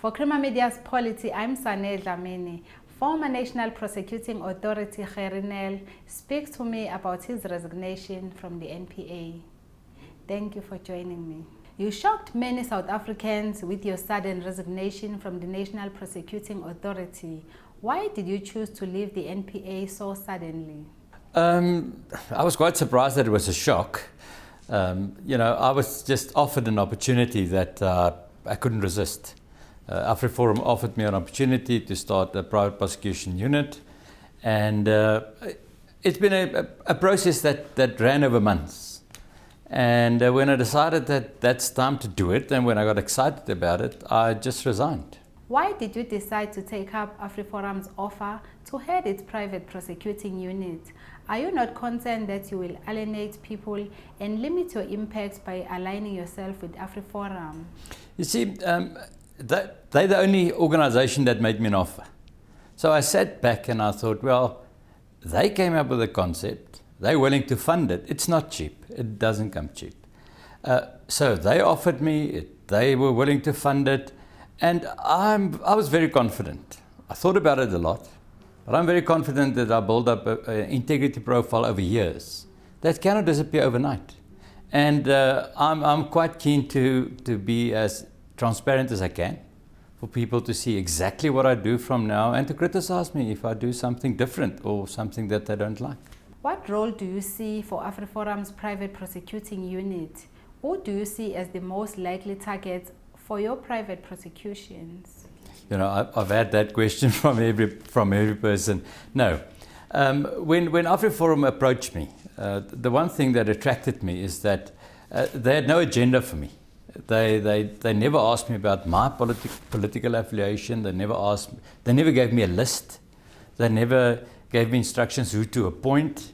For Crema Media's Polity, I'm Sane Dhlamini. Former National Prosecuting Authority Gerrie Nel speaks to me about his resignation from the NPA. Thank you for joining me. You shocked many South Africans with your sudden resignation from the National Prosecuting Authority. Why did you choose to leave the NPA so suddenly? I was quite surprised that it was a shock. I was just offered an opportunity that I couldn't resist. AfriForum offered me an opportunity to start a private prosecution unit, and it's been a process that ran over months. And when I decided that that's time to do it, and when I got excited about it, I just resigned. Why did you decide to take up AfriForum's offer to head its private prosecuting unit? Are you not concerned that you will alienate people and limit your impact by aligning yourself with AfriForum? You see, they're the only organization that made me an offer. So I sat back and I thought, well, they came up with a concept. They're willing to fund it. It's not cheap. It doesn't come cheap. So they offered me it. They were willing to fund it. And I was very confident. I thought about it a lot. But I'm very confident that I built up an integrity profile over years that cannot disappear overnight. And I'm quite keen to be as transparent as I can for people to see exactly what I do from now and to criticize me if I do something different or something that they don't like. What role do you see for AfriForum's private prosecuting unit? Who do you see as the most likely targets for your private prosecutions? I've had that question from every person. No. When AfriForum approached me, the one thing that attracted me is that they had no agenda for me. They never asked me about my political affiliation. They never gave me a list. They never gave me instructions who to appoint.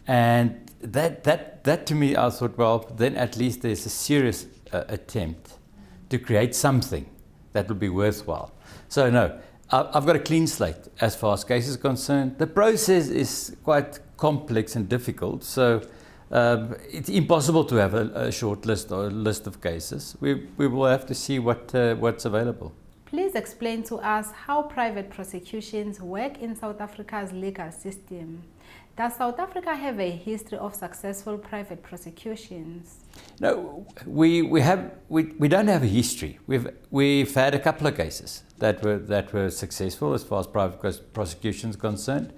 And that to me, I thought, well, then at least there's a serious attempt to create something that would be worthwhile. So no, I've got a clean slate as far as cases are concerned. The process is quite complex and difficult, so it's impossible to have a short list or a list of cases. We will have to see what's available. Please explain to us how private prosecutions work in South Africa's legal system. Does South Africa have a history of successful private prosecutions? No, we don't have a history. We've had a couple of cases that were successful as far as private prosecution is concerned.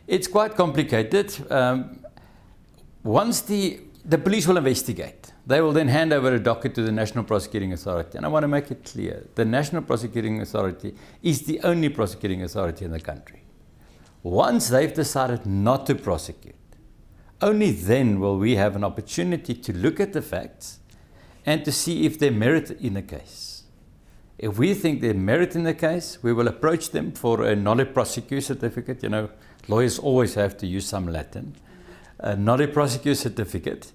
It's quite complicated. Once the police will investigate, they will then hand over a docket to the National Prosecuting Authority. And I want to make it clear, the National Prosecuting Authority is the only prosecuting authority in the country. Once they've decided not to prosecute, only then will we have an opportunity to look at the facts and to see if there's merit in the case. If we think there's merit in the case, we will approach them for a nolle prosequi certificate. Lawyers always have to use some Latin. A nolle prosequi certificate.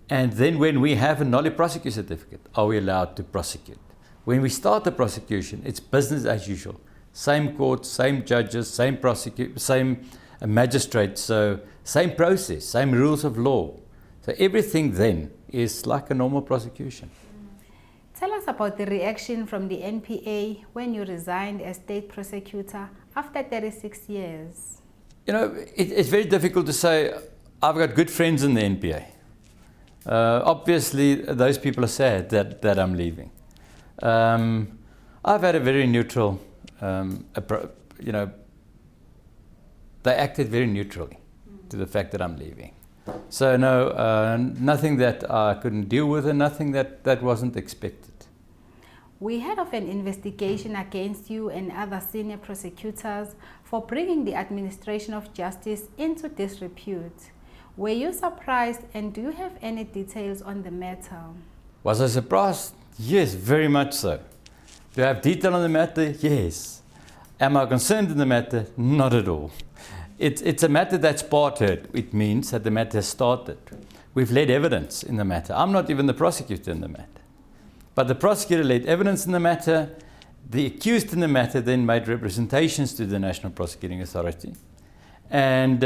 And then when we have a nolle prosequi certificate, are we allowed to prosecute? When we start the prosecution, it's business as usual. Same court, same judges, same magistrates, so same process, same rules of law. So everything then is like a normal prosecution. Tell us about the reaction from the NPA when you resigned as state prosecutor after 36 years. It's very difficult to say. I've got good friends in the NPA. Obviously, those people are sad that I'm leaving. I've had a very neutral they acted very neutrally to the fact that I'm leaving. So no, nothing that I couldn't deal with and nothing that wasn't expected. We heard of an investigation against you and other senior prosecutors for bringing the administration of justice into disrepute. Were you surprised, and do you have any details on the matter? Was I surprised? Yes, very much so. Do I have detail on the matter? Yes. Am I concerned in the matter? Not at all. It's a matter that's parted. It means that the matter has started. We've laid evidence in the matter. I'm not even the prosecutor in the matter. But the prosecutor laid evidence in the matter. The accused in the matter then made representations to the National Prosecuting Authority. And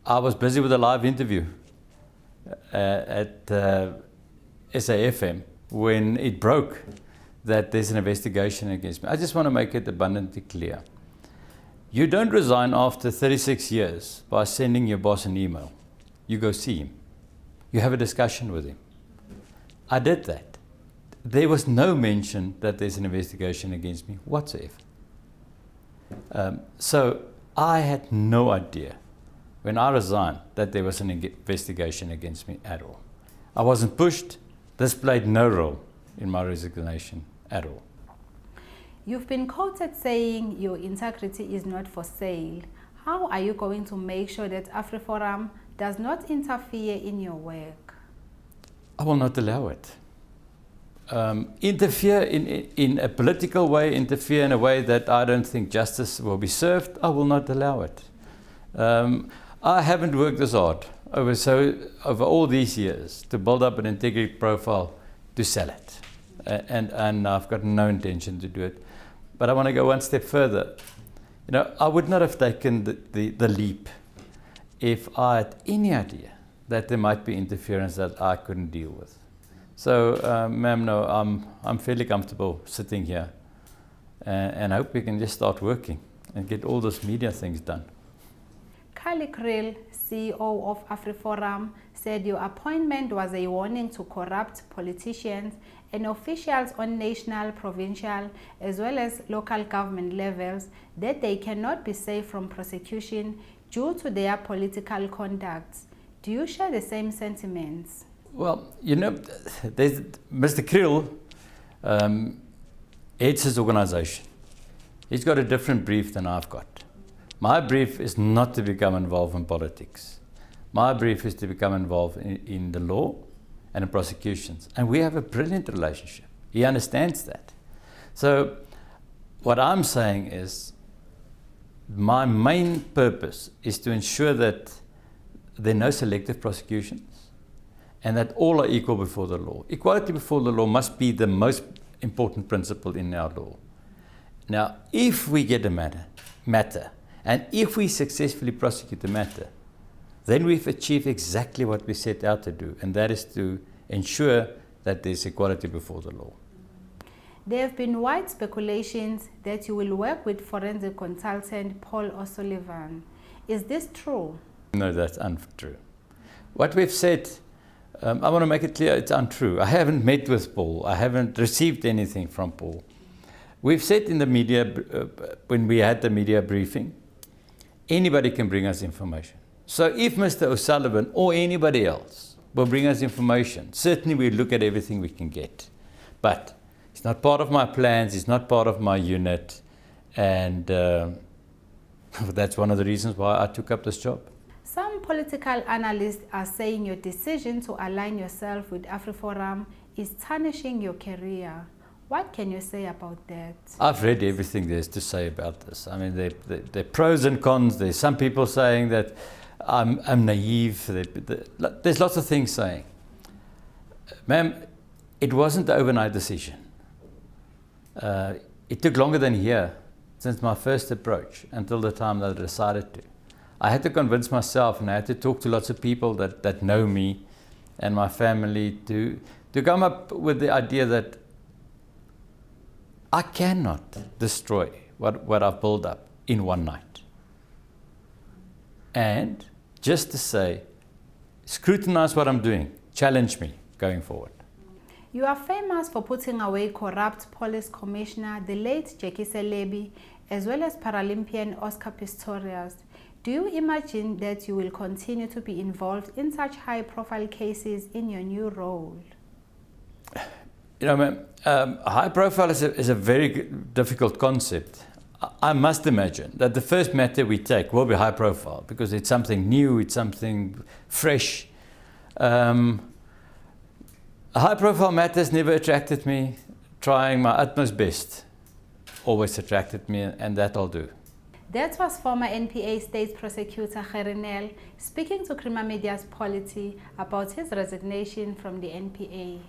I was busy with a live interview at SAFM when it broke that there's an investigation against me. I just want to make it abundantly clear. You don't resign after 36 years by sending your boss an email. You go see him. You have a discussion with him. I did that. There was no mention that there's an investigation against me whatsoever. So I had no idea when I resigned that there was an investigation against me at all. I wasn't pushed. This played no role in my resignation at all. You've been quoted saying your integrity is not for sale. How are you going to make sure that AfriForum does not interfere in your work? I will not allow it. Interfere in a political way, interfere in a way that I don't think justice will be served, I will not allow it. I haven't worked this hard over all these years to build up an integrity profile to sell it. And I've got no intention to do it. But I want to go one step further. You know, I would not have taken the leap if I had any idea that there might be interference that I couldn't deal with. So, ma'am, no, I'm fairly comfortable sitting here and I hope we can just start working and get all those media things done. Gerrie Nel, CEO of AfriForum, said your appointment was a warning to corrupt politicians and officials on national, provincial, as well as local government levels that they cannot be safe from prosecution due to their political conduct. Do you share the same sentiments? Well, you know, Mr. Kriel heads his organization. He's got a different brief than I've got. My brief is not to become involved in politics. My brief is to become involved in the law and in prosecutions. And we have a brilliant relationship. He understands that. So what I'm saying is my main purpose is to ensure that there are no selective prosecutions and that all are equal before the law. Equality before the law must be the most important principle in our law. Now, if we get a matter and if we successfully prosecute the matter, then we've achieved exactly what we set out to do, and that is to ensure that there's equality before the law. There have been wide speculations that you will work with forensic consultant Paul O'Sullivan. Is this true? No, that's untrue. What we've said, I want to make it clear, it's untrue. I haven't met with Paul. I haven't received anything from Paul. We've said in the media, when we had the media briefing, anybody can bring us information. So if Mr. O'Sullivan or anybody else will bring us information, certainly we'll look at everything we can get. But it's not part of my plans, it's not part of my unit, and that's one of the reasons why I took up this job. Some political analysts are saying your decision to align yourself with AfriForum is tarnishing your career. What can you say about that? I've read everything there's to say about this. I mean, there are pros and cons. There's some people saying that I'm naive. There's lots of things saying. Ma'am, it wasn't an overnight decision. It took longer than a year since my first approach until the time that I decided to. I had to convince myself, and I had to talk to lots of people that know me and my family to come up with the idea that I cannot destroy what I've built up in one night. And just to say, scrutinize what I'm doing, challenge me going forward. You are famous for putting away corrupt police commissioner, the late Jackie Selebi, as well as Paralympian Oscar Pistorius. Do you imagine that you will continue to be involved in such high-profile cases in your new role? You know, ma'am, high profile is a very difficult concept. I must imagine that the first matter we take will be high profile because it's something new, it's something fresh. High profile matters never attracted me. Trying my utmost best always attracted me, and that I'll do. That was former NPA State Prosecutor Gerrie Nel speaking to Crima Media's Polity about his resignation from the NPA.